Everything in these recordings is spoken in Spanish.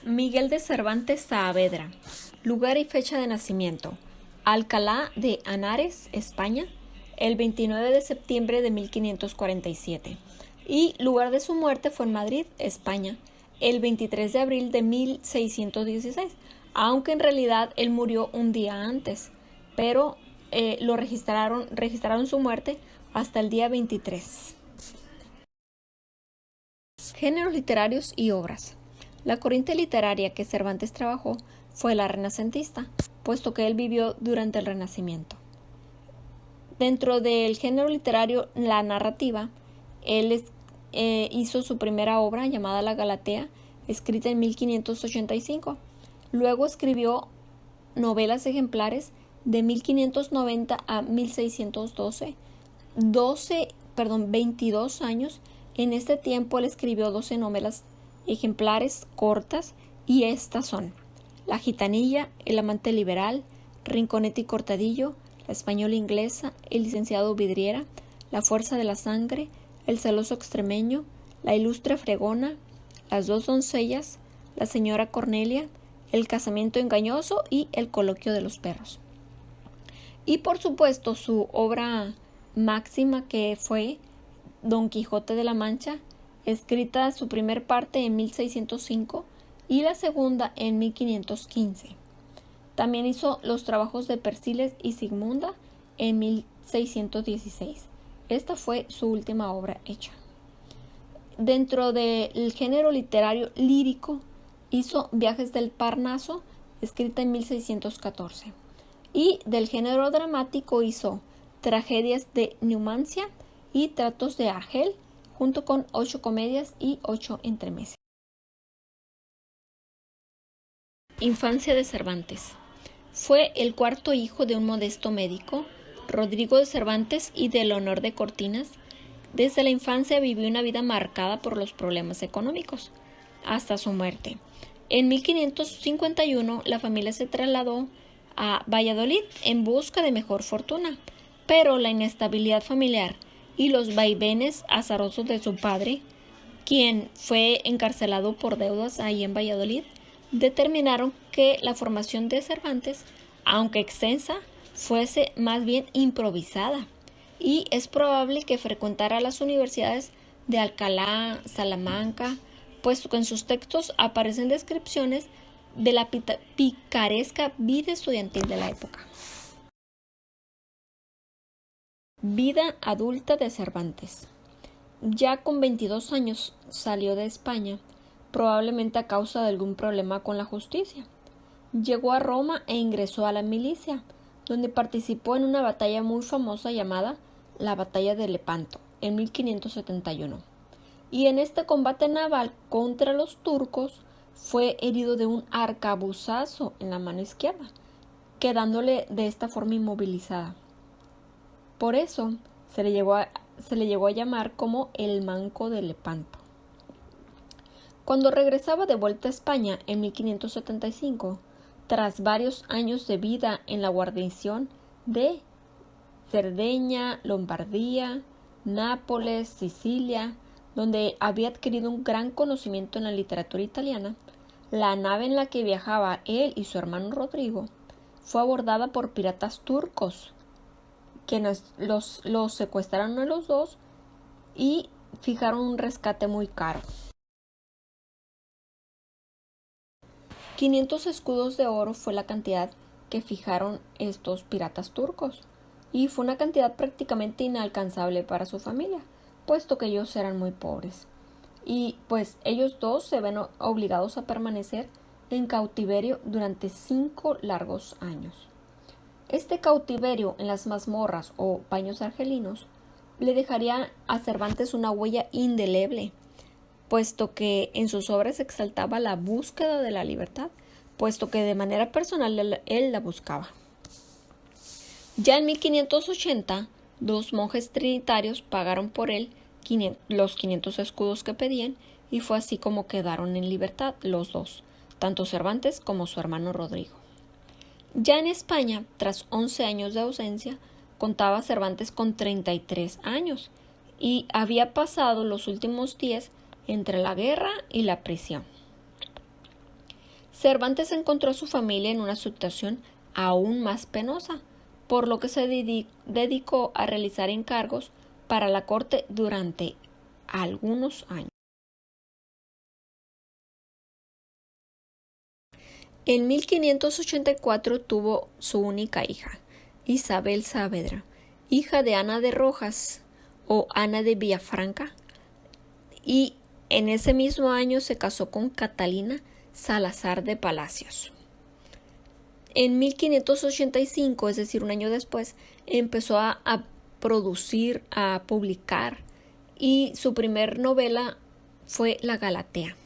Miguel de Cervantes Saavedra. Lugar y fecha de nacimiento: Alcalá de Henares, España, el 29 de septiembre de 1547. Y lugar de su muerte fue en Madrid, España, el 23 de abril de 1616, aunque en realidad él murió un día antes, pero registraron su muerte hasta el día 23. Géneros literarios y obras. La corriente literaria que Cervantes trabajó fue la renacentista, puesto que él vivió durante el Renacimiento. Dentro del género literario, la narrativa, él hizo su primera obra llamada La Galatea, escrita en 1585. Luego escribió novelas ejemplares de 1590 a 1612, 22 años. En este tiempo él escribió 12 novelas ejemplares cortas, y estas son La Gitanilla, El amante liberal, Rinconete y Cortadillo, La española inglesa, El licenciado Vidriera, La fuerza de la sangre, El celoso extremeño, La ilustre fregona, Las dos doncellas, La señora Cornelia, El casamiento engañoso y El coloquio de los perros. Y por supuesto su obra máxima, que fue Don Quijote de la Mancha, escrita su primer parte en 1605 y la segunda en 1515. También hizo los trabajos de Persiles y Sigmunda en 1616. Esta fue su última obra hecha. Dentro del género literario lírico, hizo Viajes del Parnaso, escrita en 1614. Y del género dramático hizo Tragedias de Numancia y Tratos de Argel, junto con 8 comedias y 8 entremeses. Infancia de Cervantes. Fue el cuarto hijo de un modesto médico, Rodrigo de Cervantes y de Leonor de Cortinas. Desde la infancia vivió una vida marcada por los problemas económicos, hasta su muerte. En 1551 la familia se trasladó a Valladolid en busca de mejor fortuna, pero la inestabilidad familiar y los vaivenes azarosos de su padre, quien fue encarcelado por deudas ahí en Valladolid, determinaron que la formación de Cervantes, aunque extensa, fuese más bien improvisada, y es probable que frecuentara las universidades de Alcalá, Salamanca, puesto que en sus textos aparecen descripciones de la picaresca vida estudiantil de la época. Vida adulta de Cervantes. Ya con 22 años salió de España, probablemente a causa de algún problema con la justicia. Llegó a Roma e ingresó a la milicia, donde participó en una batalla muy famosa llamada la Batalla de Lepanto, en 1571. Y en este combate naval contra los turcos fue herido de un arcabuzazo en la mano izquierda, quedándole de esta forma inmovilizada. Por eso se le llegó a llamar como el Manco de Lepanto. Cuando regresaba de vuelta a España en 1575, tras varios años de vida en la guarnición de Cerdeña, Lombardía, Nápoles, Sicilia, donde había adquirido un gran conocimiento en la literatura italiana, la nave en la que viajaba él y su hermano Rodrigo fue abordada por piratas turcos, quienes los secuestraron a los dos y fijaron un rescate muy caro. 500 escudos de oro fue la cantidad que fijaron estos piratas turcos, y fue una cantidad prácticamente inalcanzable para su familia, puesto que ellos eran muy pobres. Y pues ellos dos se ven obligados a permanecer en cautiverio durante 5 largos años. Este cautiverio en las mazmorras o baños argelinos le dejaría a Cervantes una huella indeleble, puesto que en sus obras exaltaba la búsqueda de la libertad, puesto que de manera personal él la buscaba. Ya en 1580, 2 monjes trinitarios pagaron por él los 500 escudos que pedían, y fue así como quedaron en libertad los dos, tanto Cervantes como su hermano Rodrigo. Ya en España, tras 11 años de ausencia, contaba Cervantes con 33 años y había pasado los últimos 10 entre la guerra y la prisión. Cervantes encontró a su familia en una situación aún más penosa, por lo que se dedicó a realizar encargos para la corte durante algunos años. En 1584 tuvo su única hija, Isabel Saavedra, hija de Ana de Rojas o Ana de Villafranca, y en ese mismo año se casó con Catalina Salazar de Palacios. En 1585, es decir, un año después, empezó a producir, a publicar, y su primer novela fue La Galatea.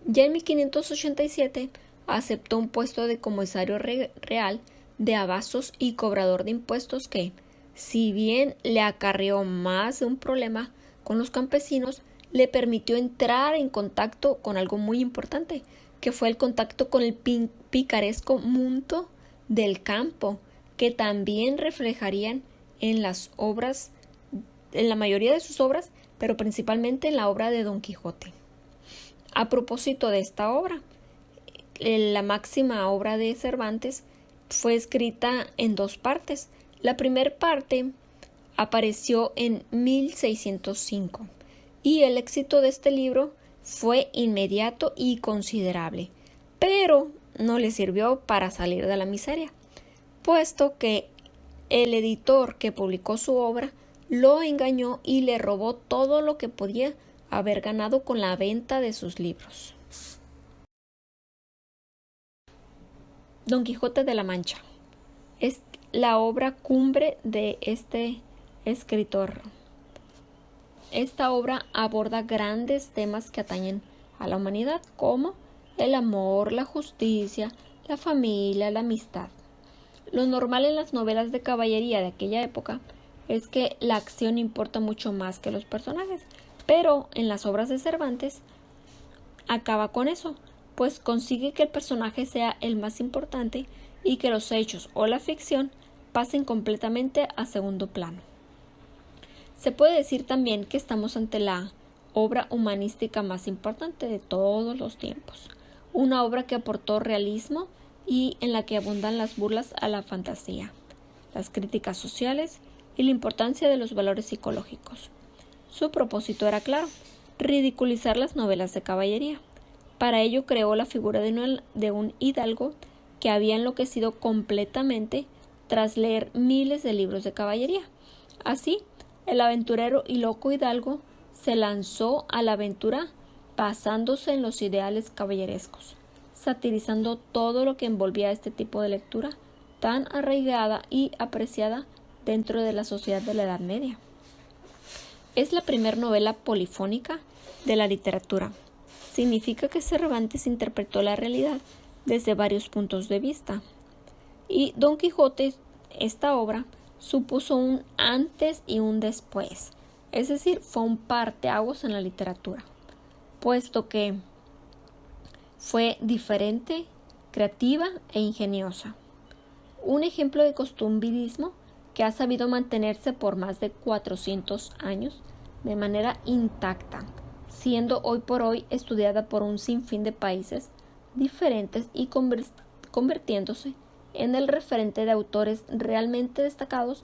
Ya en 1587 aceptó un puesto de comisario real de abastos y cobrador de impuestos que, si bien le acarreó más de un problema con los campesinos, le permitió entrar en contacto con algo muy importante, que fue el contacto con el picaresco mundo del campo, que también reflejarían en las obras, en la mayoría de sus obras, pero principalmente en la obra de Don Quijote. A propósito de esta obra, la máxima obra de Cervantes fue escrita en dos partes. La primera parte apareció en 1605 y el éxito de este libro fue inmediato y considerable, pero no le sirvió para salir de la miseria, puesto que el editor que publicó su obra lo engañó y le robó todo lo que podía haber ganado con la venta de sus libros. Don Quijote de la Mancha es la obra cumbre de este escritor. Esta obra aborda grandes temas que atañen a la humanidad, como el amor, la justicia, la familia, la amistad. Lo normal en las novelas de caballería de aquella época es que la acción importa mucho más que los personajes, pero en las obras de Cervantes acaba con eso, pues consigue que el personaje sea el más importante y que los hechos o la ficción pasen completamente a segundo plano. Se puede decir también que estamos ante la obra humanística más importante de todos los tiempos, una obra que aportó realismo y en la que abundan las burlas a la fantasía, las críticas sociales y la importancia de los valores psicológicos. Su propósito era claro: ridiculizar las novelas de caballería. Para ello creó la figura de un hidalgo que había enloquecido completamente tras leer miles de libros de caballería. Así, el aventurero y loco hidalgo se lanzó a la aventura basándose en los ideales caballerescos, satirizando todo lo que envolvía este tipo de lectura tan arraigada y apreciada dentro de la sociedad de la Edad Media. Es la primera novela polifónica de la literatura. Significa que Cervantes interpretó la realidad desde varios puntos de vista. Y Don Quijote, esta obra, supuso un antes y un después. Es decir, fue un parteaguas en la literatura, puesto que fue diferente, creativa e ingeniosa. Un ejemplo de costumbrismo que ha sabido mantenerse por más de 400 años de manera intacta, siendo hoy por hoy estudiada por un sinfín de países diferentes y convirtiéndose en el referente de autores realmente destacados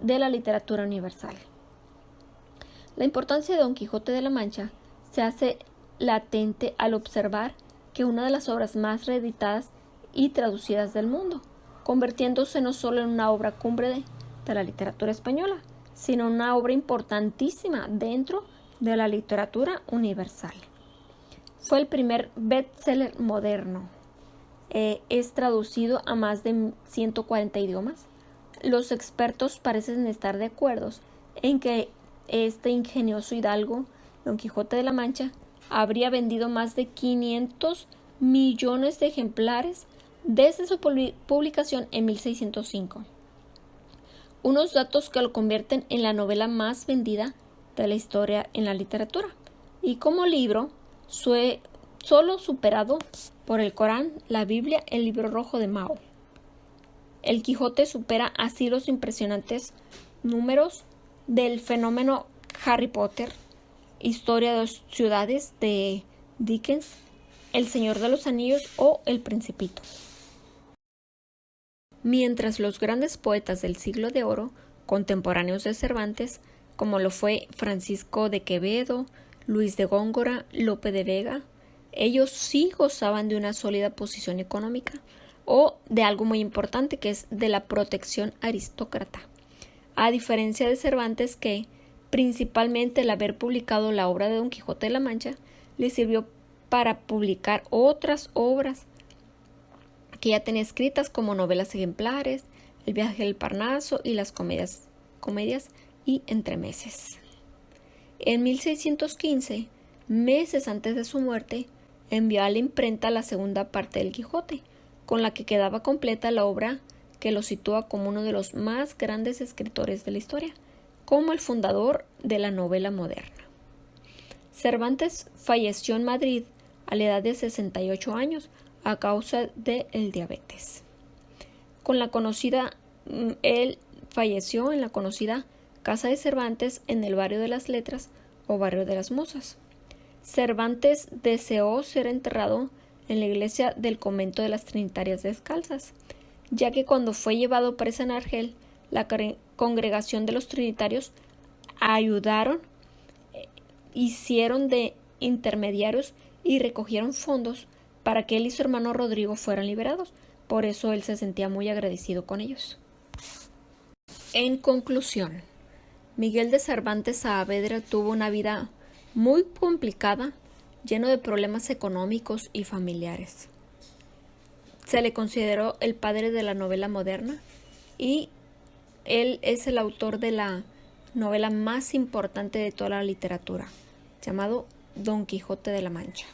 de la literatura universal. La importancia de Don Quijote de la Mancha se hace latente al observar que una de las obras más reeditadas y traducidas del mundo, convirtiéndose no solo en una obra cumbre de la literatura española, sino en una obra importantísima dentro de la literatura universal. Fue el primer bestseller moderno. Es traducido a más de 140 idiomas. Los expertos parecen estar de acuerdo en que este ingenioso hidalgo, Don Quijote de la Mancha, habría vendido más de 500 millones de ejemplares desde su publicación en 1605. Unos datos que lo convierten en la novela más vendida de la historia en la literatura, y como libro fue solo superado por el Corán, la Biblia, el Libro Rojo de Mao. El Quijote supera así los impresionantes números del fenómeno Harry Potter, Historia de dos ciudades de Dickens El Señor de los Anillos o El Principito. Mientras los grandes poetas del Siglo de Oro, contemporáneos de Cervantes, como lo fue Francisco de Quevedo, Luis de Góngora, Lope de Vega, ellos sí gozaban de una sólida posición económica o de algo muy importante, que es de la protección aristócrata, a diferencia de Cervantes, que principalmente el haber publicado la obra de Don Quijote de la Mancha le sirvió para publicar otras obras que ya tenía escritas, como novelas ejemplares, El viaje del Parnaso y las comedias y entremeses. En 1615, meses antes de su muerte, envió a la imprenta la segunda parte del Quijote, con la que quedaba completa la obra que lo sitúa como uno de los más grandes escritores de la historia, como el fundador de la novela moderna. Cervantes falleció en Madrid a la edad de 68 años a causa del diabetes. Él falleció en la conocida Casa de Cervantes en el barrio de las Letras o barrio de las Musas. Cervantes deseó ser enterrado en la iglesia del convento de las Trinitarias Descalzas, ya que cuando fue llevado preso en Argel, la congregación de los Trinitarios hicieron de intermediarios y recogieron fondos para que él y su hermano Rodrigo fueran liberados. Por eso él se sentía muy agradecido con ellos. En conclusión, Miguel de Cervantes Saavedra tuvo una vida muy complicada, lleno de problemas económicos y familiares. Se le consideró el padre de la novela moderna y él es el autor de la novela más importante de toda la literatura, llamado Don Quijote de la Mancha.